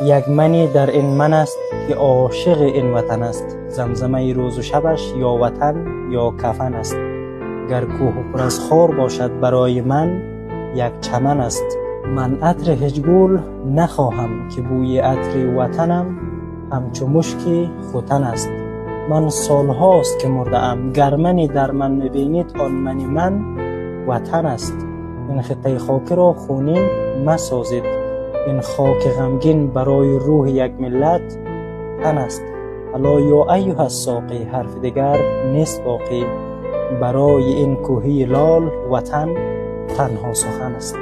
یک منی در این من است که عاشق این وطن است. زمزمه روز و شبش یا وطن یا کفن است. گر کوه پر از خار باشد برای من یک چمن است. من عطر هیچ گل نخواهم که بوی عطر وطنم همچو مشک ختن است. من سالهاست که مرده ام، گر منی در من میبینید آن منی من وطن است. این خطه خاکی را خونین مسازید، این خاک غمگین برای روح یک ملت تن است. الا یا ایها الساقی، حرف دیگر نیست باقی، برای این کوهی لال وطن تنها سخن است.